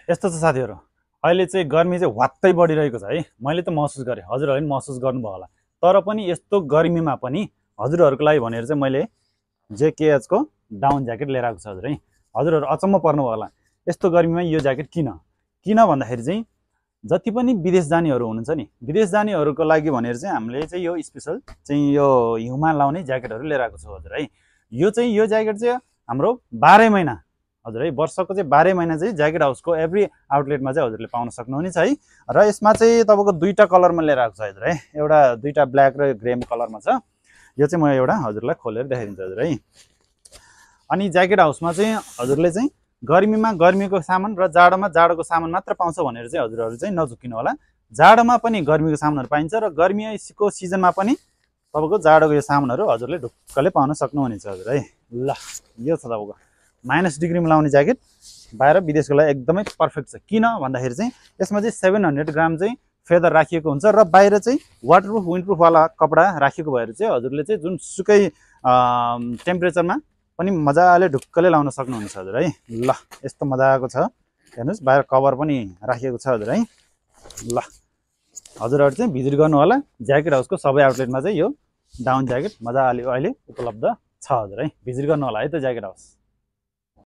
यस्तो छ साथीहरु, अहिले चाहिँ गर्मी चाहिँ वात्तै बढिरहेको छ है। मैले त महसुस गरेँ, हजुरहरूले पनि महसुस गर्नुभयो होला। तर पनि यस्तो गर्मीमा पनि हजुरहरूको लागि भनेर चाहिँ मैले जेकेएच को डाउन ज्याकेट लिएर आएको छु हजुर है। हजुरहरू अचम्म पर्नुभयो होला, यस्तो गर्मीमा यो ज्याकेट किन भन्दाखेरि चाहिँ जति पनि विदेश जानेहरू हुनुहुन्छ नि, विदेश जानेहरूको लागि भनेर चाहिँ हामीले चाहिँ यो स्पेशल चाहिँ यो हिउँमा लाउने ज्याकेटहरू लिएर आएको छु हजुर है। यो ज्याकेट चाहिँ हाम्रो 12 महिना हजुर है, वर्षको चाहिँ 12 महिना चाहिँ ज्याकेट हाउसको एभ्री आउटलेटमा चाहिँ हजुरले पाउन सक्नुहुनेछ है। र यसमा चाहिँ तपाईँको दुईटा कलरमा लिएर आएको छ हजुर है। एउटा दुईटा ब्ल्याक र ग्रे कलरमा छ। यो चाहिँ म एउटा हजुरलाई खोलेर देखाइदिन्छु हजुर है। अनि ज्याकेट हाउसमा चाहिँ हजुरले चाहिँ गर्मीमा गर्मीको सामान र जाडोमा जाडोको सामान मात्र पाउँछ भनेर चाहिँ हजुरहरू चाहिँ नझुक्किनु होला। जाडोमा पनि गर्मीको सामानहरू पाइन्छ र गर्मीको सिजनमा पनि तपाईँको जाडोको यो सामानहरू हजुरले ढुक्कले पाउन सक्नुहुनेछ हजुर है। ल यो छ तपाईँको -, डिग्रीमा लाउने ज्याकेट, बाहिर विदेशको लागि एकदमै पर्फेक्ट छ। किन भन्दाखेरि चाहिँ यसमा चाहिँ 700 ग्राम चाहिँ फेदर राखिएको हुन्छ र बाहिर चाहिँ वाटरप्रुफ विन्डप्रुफ वाला कपडा राखिएको भएर चाहिँ हजुरले चाहिँ जुनसुकै टेम्परेचरमा पनि मजाले ढुक्कले लाउन सक्नुहुन्छ हजुर है। ल यस्तो मजाको छ, हेर्नुहोस् बाहिर कभर पनि राखिएको छ हजुर है। ल हजुरहरू चाहिँ भिजिट गर्नु होला, ज्याकेट हाउसको सबै आउटलेटमा चाहिँ यो डाउन ज्याकेट मजाले अहिले उपलब्ध छ हजुर है। भिजिट गर्नु होला है त ज्याकेट हाउस।